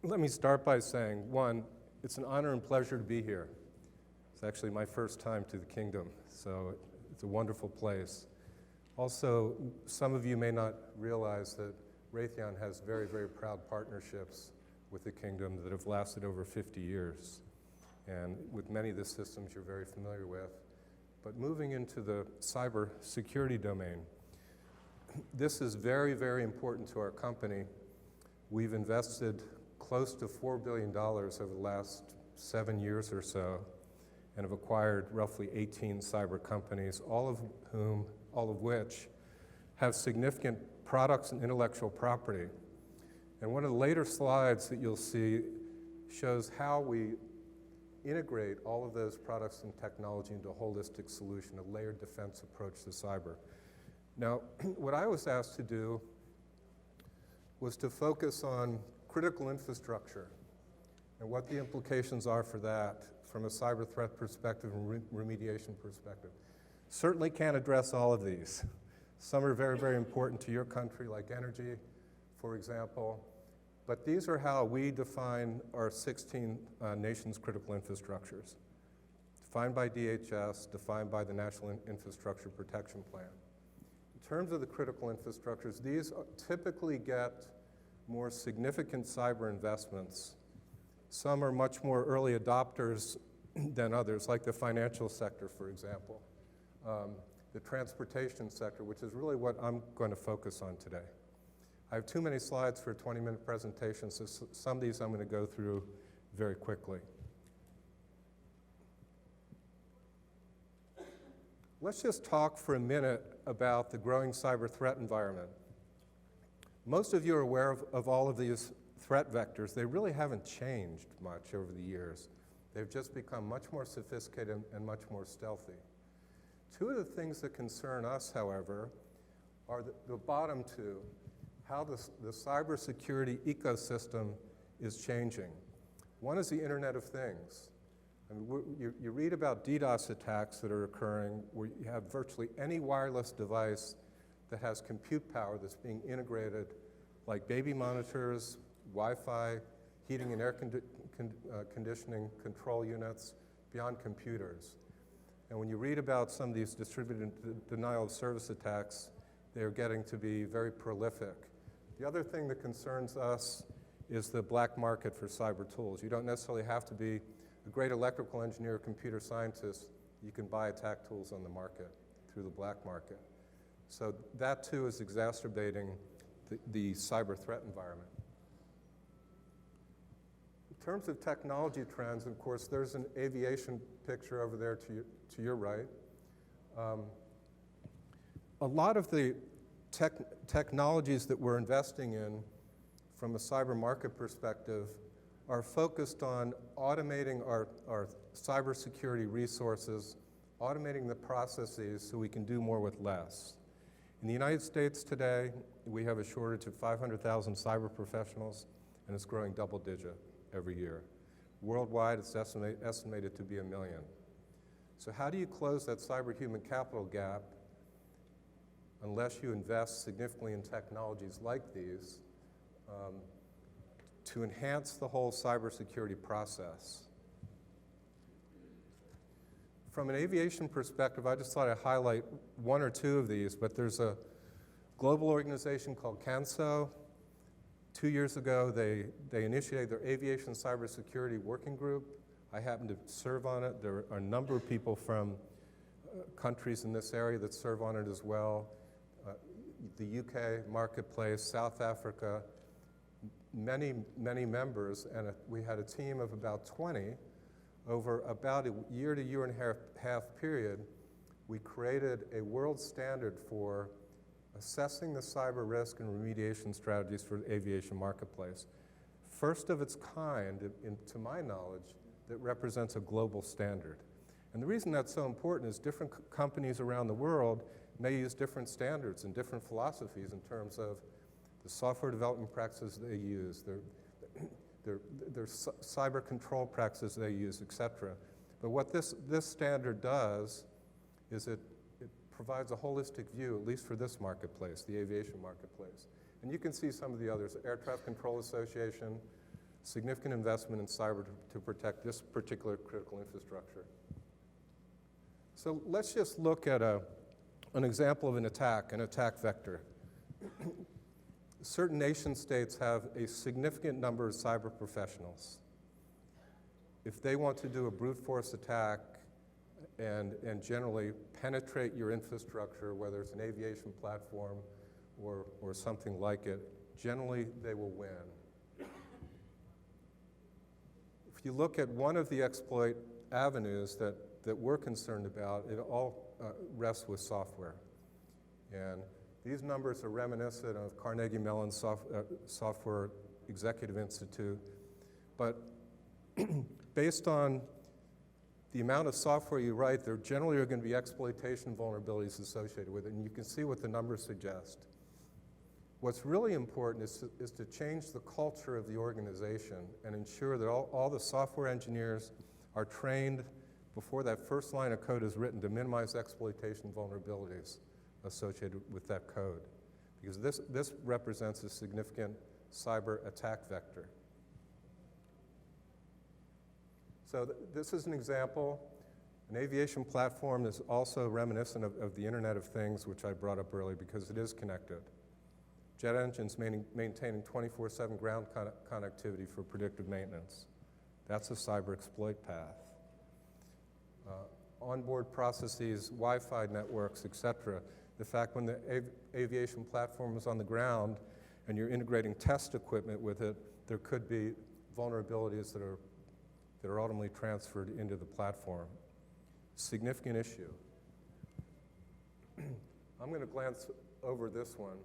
Let me start by saying, one, it's an honor and pleasure to be here. It's actually my first time to the kingdom, so it's a wonderful place. Also, some of you may not realize that Raytheon has very, very proud partnerships with the kingdom that have lasted over 50 years. And with many of the systems you're very familiar with. But moving into the cyber security domain, this is very, very important to our company. We've invested close to $4 billion over the last 7 years or so, and have acquired roughly 18 cyber companies, all of which have significant products and intellectual property. And one of the later slides that you'll see shows how we integrate all of those products and technology into a holistic solution, a layered defense approach to cyber. Now, what I was asked to do was to focus on critical infrastructure and what the implications are for that from a cyber threat perspective and remediation perspective. Certainly can't address all of these. Some are very, very important to your country, like energy, for example. But these are how we define our 16 nation's critical infrastructures, defined by DHS, defined by the National Infrastructure Protection Plan. In terms of the critical infrastructures, these typically get more significant cyber investments. Some are much more early adopters than others, like the financial sector, for example, the transportation sector, which is really what I'm going to focus on today. I have too many slides for a 20-minute presentation, so some of these I'm going to go through very quickly. Let's just talk for a minute about the growing cyber threat environment. Most of you are aware of all of these threat vectors. They really haven't changed much over the years. They've just become much more sophisticated and much more stealthy. Two of the things that concern us, however, are the bottom two, how the cybersecurity ecosystem is changing. One is the Internet of Things. I mean, you read about DDoS attacks that are occurring where you have virtually any wireless device that has compute power that's being integrated, like baby monitors, Wi-Fi, heating and air conditioning control units, beyond computers. And when you read about some of these distributed denial of service attacks, they're getting to be very prolific. The other thing that concerns us is the black market for cyber tools. You don't necessarily have to be a great electrical engineer or computer scientist. You can buy attack tools on the market through the black market. So that too is exacerbating the cyber threat environment. In terms of technology trends, of course, there's an aviation picture over there to your right. A lot of the technologies that we're investing in from a cyber market perspective are focused on automating our cybersecurity resources, automating the processes so we can do more with less. In the United States today, we have a shortage of 500,000 cyber professionals, and it's growing double-digit every year. Worldwide, it's estimated to be 1 million. So how do you close that cyber human capital gap unless you invest significantly in technologies like these to enhance the whole cybersecurity process? From an aviation perspective, I just thought I'd highlight one or two of these, but there's a global organization called CANSO. 2 years ago, they initiated their Aviation Cybersecurity Working Group. I happen to serve on it. There are a number of people from countries in this area that serve on it as well. The UK marketplace, South Africa, many, many members, and we had a team of about 20. Over about a year to year and a half period, we created a world standard for assessing the cyber risk and remediation strategies for the aviation marketplace. First of its kind, to my knowledge, that represents a global standard. And the reason that's so important is different companies around the world may use different standards and different philosophies in terms of the software development practices they use, their cyber control practices they use, et cetera. But what this standard does is it provides a holistic view, at least for this marketplace, the aviation marketplace. And you can see some of the others, Air Traffic Control Association, significant investment in cyber to protect this particular critical infrastructure. So let's just look at an example of an attack vector. Certain nation states have a significant number of cyber professionals. If they want to do a brute force attack and generally penetrate your infrastructure, whether it's an aviation platform or something like it, generally they will win. If you look at one of the exploit avenues that we're concerned about, it all rests with software. And these numbers are reminiscent of Carnegie Mellon Software Executive Institute, but based on the amount of software you write, there generally are going to be exploitation vulnerabilities associated with it, and you can see what the numbers suggest. What's really important is to change the culture of the organization and ensure that all the software engineers are trained before that first line of code is written to minimize exploitation vulnerabilities associated with that code, because this represents a significant cyber attack vector. So this is an example. An aviation platform is also reminiscent of the Internet of Things, which I brought up earlier, because it is connected. Jet engines maintaining 24/7 ground connectivity for predictive maintenance. That's a cyber exploit path. Onboard processes, Wi-Fi networks, et cetera. The fact when the aviation platform is on the ground and you're integrating test equipment with it, there could be vulnerabilities that are ultimately transferred into the platform. Significant issue. I'm going to glance over this one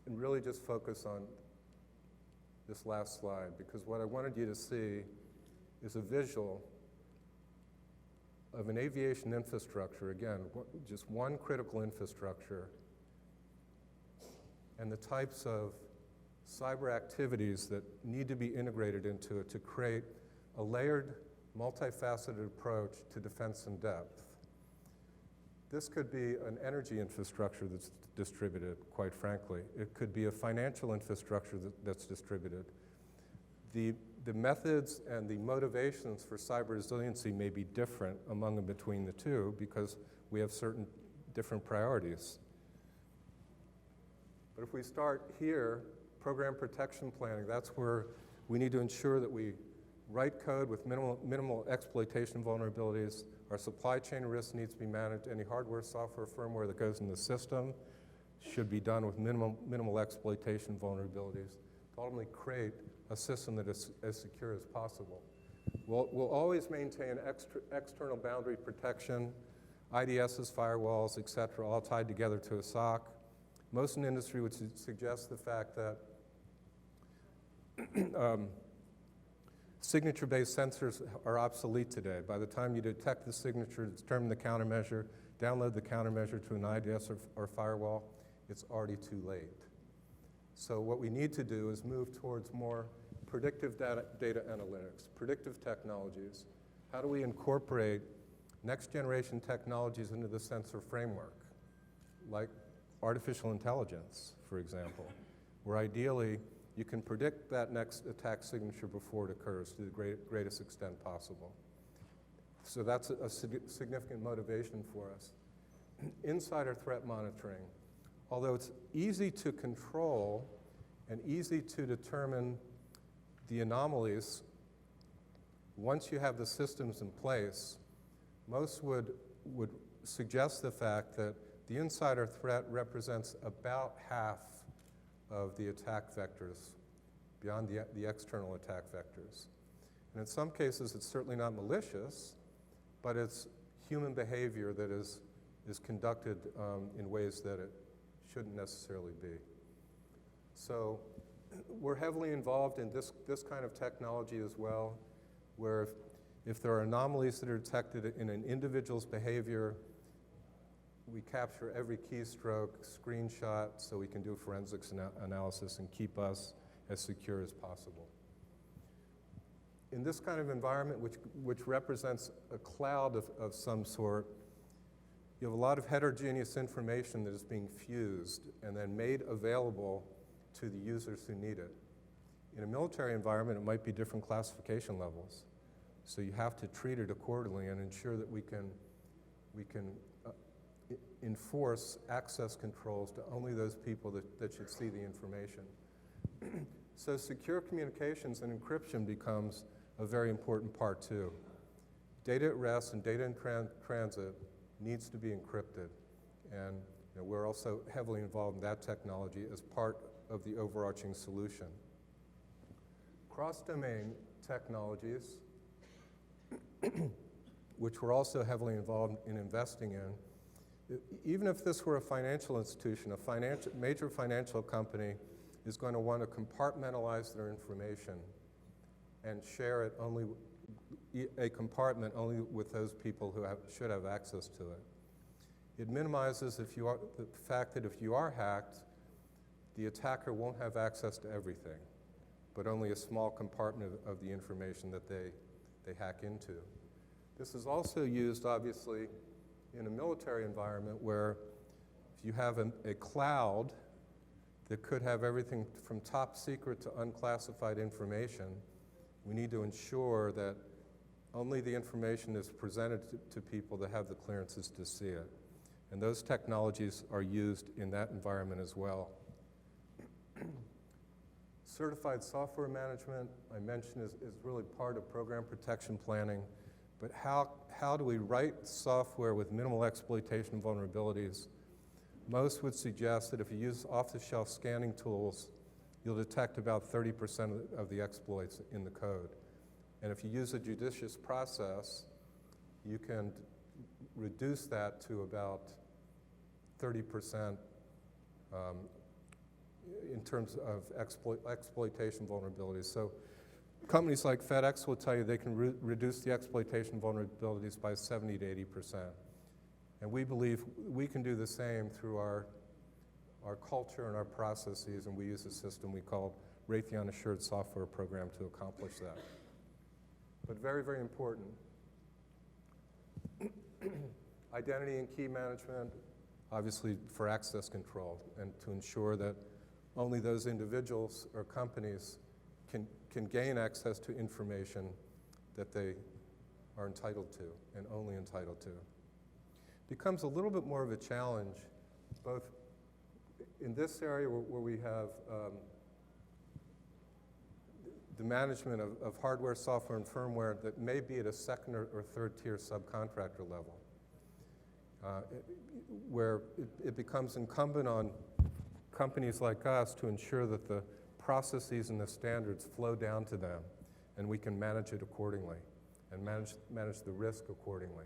and really just focus on this last slide, because what I wanted you to see is a visual of an aviation infrastructure, again, just one critical infrastructure, and the types of cyber activities that need to be integrated into it to create a layered, multifaceted approach to defense in depth. This could be an energy infrastructure that's distributed, quite frankly. It could be a financial infrastructure that's distributed. The methods and the motivations for cyber resiliency may be different among and between the two because we have certain different priorities. But if we start here, program protection planning, that's where we need to ensure that we write code with minimal exploitation vulnerabilities. Our supply chain risk needs to be managed. Any hardware, software, firmware that goes in the system should be done with minimal exploitation vulnerabilities to ultimately create a system that is as secure as possible. We'll always maintain external boundary protection, IDSs, firewalls, et cetera, all tied together to a SOC. Most in the industry would suggest the fact that signature-based sensors are obsolete today. By the time you detect the signature, determine the countermeasure, download the countermeasure to an IDS or firewall, it's already too late. So what we need to do is move towards more predictive data analytics, predictive technologies. How do we incorporate next-generation technologies into the sensor framework, like artificial intelligence, for example, where ideally you can predict that next attack signature before it occurs to the greatest extent possible. So that's a significant motivation for us. Insider threat monitoring. Although it's easy to control and easy to determine the anomalies, once you have the systems in place, most would suggest the fact that the insider threat represents about half of the attack vectors, beyond the external attack vectors. And in some cases, it's certainly not malicious, but it's human behavior that is conducted in ways that it shouldn't necessarily be. So we're heavily involved in this kind of technology as well, where if there are anomalies that are detected in an individual's behavior, we capture every keystroke, screenshot, so we can do forensics analysis and keep us as secure as possible. In this kind of environment, which represents a cloud of some sort, you have a lot of heterogeneous information that is being fused and then made available to the users who need it. In a military environment, it might be different classification levels. So you have to treat it accordingly and ensure that we can enforce access controls to only those people that should see the information. So secure communications and encryption becomes a very important part too. Data at rest and data in transit needs to be encrypted. And we're also heavily involved in that technology as part of the overarching solution. Cross-domain technologies, which we're also heavily involved in investing in, even if this were a financial institution, a major financial company is going to want to compartmentalize their information and share it only, a compartment only with those people who should have access to it. It minimizes the fact that if you are hacked, the attacker won't have access to everything, but only a small compartment of the information that they hack into. This is also used, obviously, in a military environment where if you have a cloud that could have everything from top secret to unclassified information, we need to ensure that only the information is presented to people that have the clearances to see it. And those technologies are used in that environment as well. Certified software management, I mentioned, is really part of program protection planning. But how do we write software with minimal exploitation vulnerabilities? Most would suggest that if you use off-the-shelf scanning tools, you'll detect about 30% of the exploits in the code. And if you use a judicious process, you can reduce that to about 30% in terms of exploitation vulnerabilities. So companies like FedEx will tell you they can reduce the exploitation vulnerabilities by 70 to 80%. And we believe we can do the same through our culture and our processes, and we use a system we call Raytheon Assured Software Program to accomplish that. But very, very important. Identity and key management, obviously for access control, and to ensure that only those individuals or companies can gain access to information that they are entitled to and only entitled to. Becomes a little bit more of a challenge, both in this area where we have the management of hardware, software, and firmware that may be at a second or third tier subcontractor level, where it becomes incumbent on companies like us to ensure that the processes and the standards flow down to them, and we can manage it accordingly and manage the risk accordingly.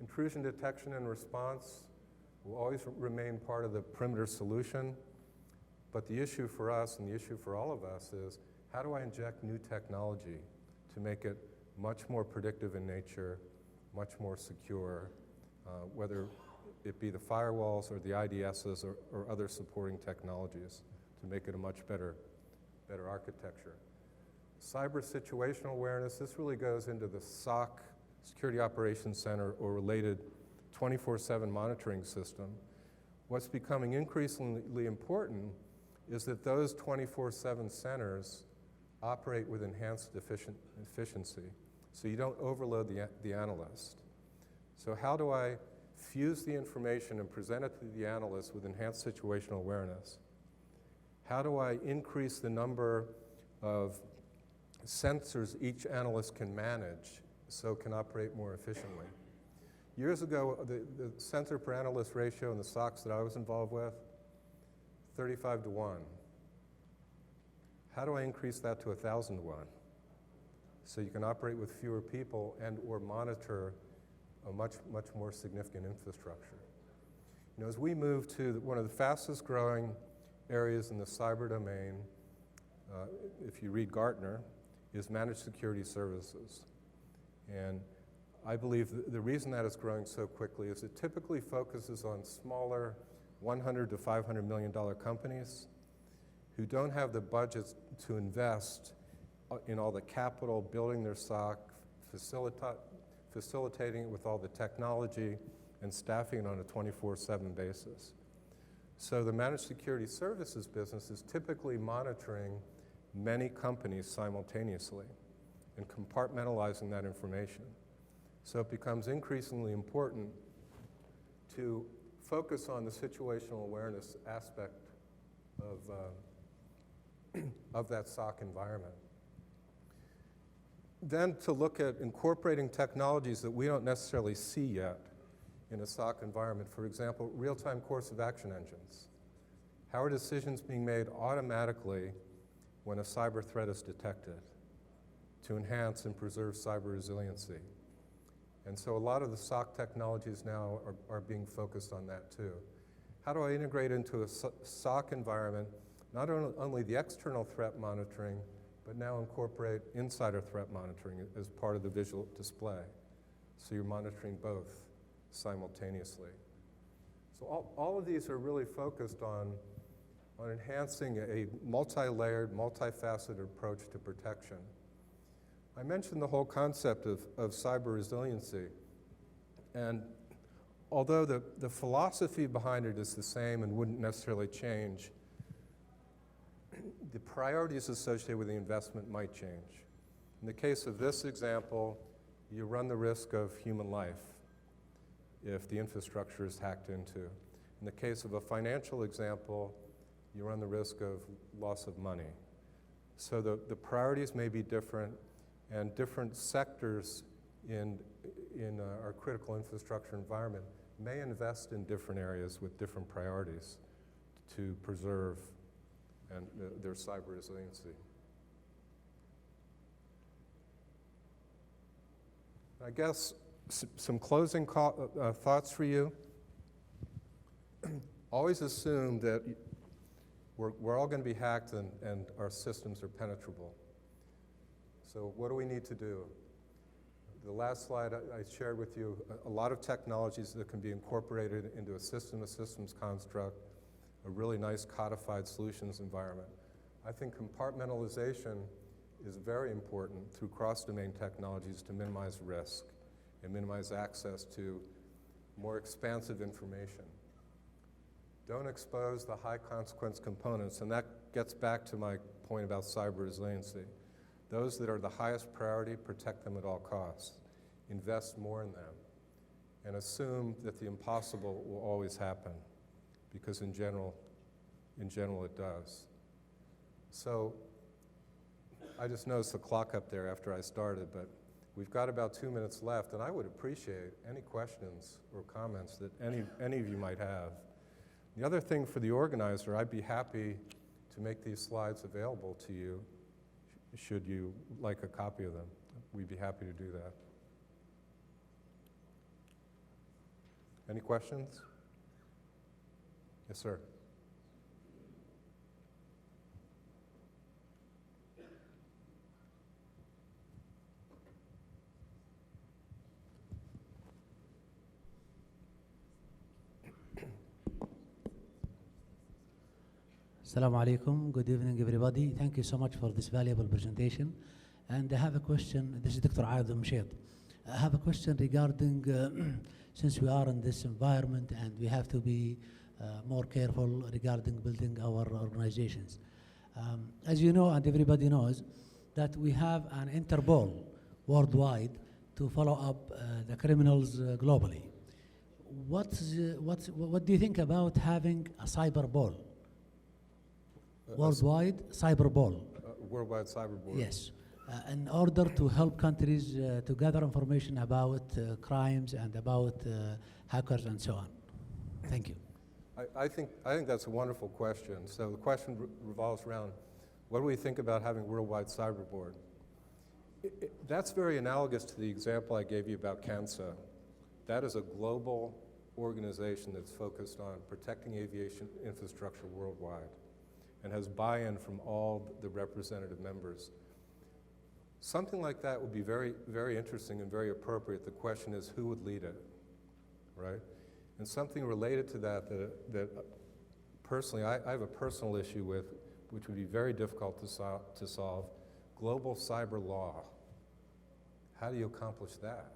Intrusion detection and response will always remain part of the perimeter solution, but the issue for us and the issue for all of us is how do I inject new technology to make it much more predictive in nature, much more secure, whether it be the firewalls or the IDSs or other supporting technologies to make it a much better architecture. Cyber situational awareness, this really goes into the SOC, Security Operations Center, or related 24/7 monitoring system. What's becoming increasingly important is that those 24/7 centers operate with enhanced efficiency, so you don't overload the analyst. So how do I fuse the information and present it to the analyst with enhanced situational awareness? How do I increase the number of sensors each analyst can manage so it can operate more efficiently? Years ago, the sensor per analyst ratio in the SOCs that I was involved with, 35 to 1. How do I increase that to 1,000 to 1? So you can operate with fewer people and or monitor a much more significant infrastructure. As we move to one of the fastest growing areas in the cyber domain, if you read Gartner, is managed security services. And I believe the reason that is growing so quickly is it typically focuses on smaller $100 to $500 million companies who don't have the budgets to invest in all the capital, building their SOC, facilitating it with all the technology, and staffing it on a 24/7 basis. So the managed security services business is typically monitoring many companies simultaneously and compartmentalizing that information. So it becomes increasingly important to focus on the situational awareness aspect of that SOC environment. Then to look at incorporating technologies that we don't necessarily see yet in a SOC environment. For example, real-time course of action engines. How are decisions being made automatically when a cyber threat is detected to enhance and preserve cyber resiliency? And so a lot of the SOC technologies now are being focused on that too. How do I integrate into a SOC environment not only the external threat monitoring, but now incorporate insider threat monitoring as part of the visual display? So you're monitoring both simultaneously. So all of these are really focused on enhancing a multi-layered, multifaceted approach to protection. I mentioned the whole concept of cyber resiliency. And although the philosophy behind it is the same and wouldn't necessarily change, the priorities associated with the investment might change. In the case of this example, you run the risk of human life if the infrastructure is hacked into. In the case of a financial example, you run the risk of loss of money. So the priorities may be different, and different sectors in our critical infrastructure environment may invest in different areas with different priorities to preserve their cyber resiliency. I guess some closing thoughts for you. Always assume that we're all going to be hacked and our systems are penetrable. So what do we need to do? The last slide I shared with you, a lot of technologies that can be incorporated into a systems construct, a really nice codified solutions environment. I think compartmentalization is very important through cross-domain technologies to minimize risk and minimize access to more expansive information. Don't expose the high consequence components, and that gets back to my point about cyber resiliency. Those that are the highest priority, protect them at all costs. Invest more in them, and assume that the impossible will always happen, because in general it does. So I just noticed the clock up there after I started, but we've got about 2 minutes left, and I would appreciate any questions or comments that any of you might have. The other thing for the organizer, I'd be happy to make these slides available to you should you like a copy of them. We'd be happy to do that. Any questions? Yes, sir. Assalamu alaikum. Good evening, everybody. Thank you so much for this valuable presentation. And I have a question. This is Dr. Aadil Mshed. I have a question regarding, since we are in this environment and we have to be more careful regarding building our organizations. As you know, and everybody knows, that we have an Interpol worldwide to follow up the criminals globally. What do you think about having a cyber ball? Worldwide cyber ball. Worldwide cyber ball. Yes. In order to help countries to gather information about crimes and about hackers and so on. Thank you. I think that's a wonderful question. So the question revolves around, what do we think about having worldwide cyber board? That's very analogous to the example I gave you about CANSA. That is a global organization that's focused on protecting aviation infrastructure worldwide and has buy-in from all the representative members. Something like that would be very, very interesting and very appropriate. The question is, who would lead it, right? And something related to that personally, I have a personal issue with, which would be very difficult to solve, global cyber law. How do you accomplish that?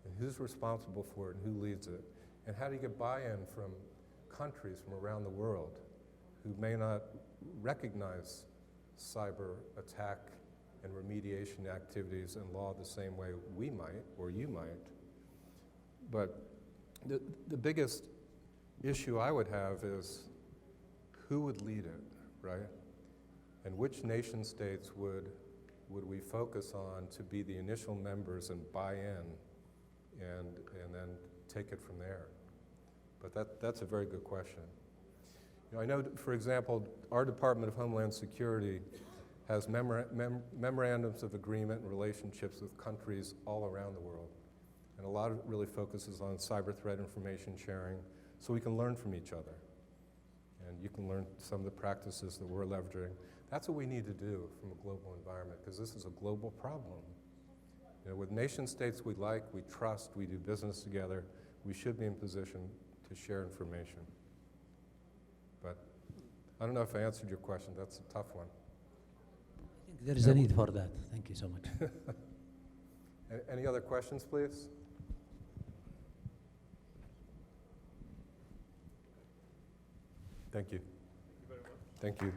And who's responsible for it and who leads it? And how do you get buy-in from countries from around the world who may not recognize cyber attack and remediation activities and law the same way we might or you might? But the biggest issue I would have is who would lead it, right? And which nation states would we focus on to be the initial members and buy in and then take it from there? But that's a very good question. You know, I know, for example, our Department of Homeland Security has memorandums of agreement and relationships with countries all around the world. And a lot of it really focuses on cyber threat information sharing so we can learn from each other. And you can learn some of the practices that we're leveraging. That's what we need to do from a global environment, because this is a global problem. You know, with nation states we like, we trust, we do business together, we should be in position to share information. But I don't know if I answered your question. That's a tough one. I think there is a need for that. Thank you so much. Any other questions, please? Thank you. Thank you very much. Thank you.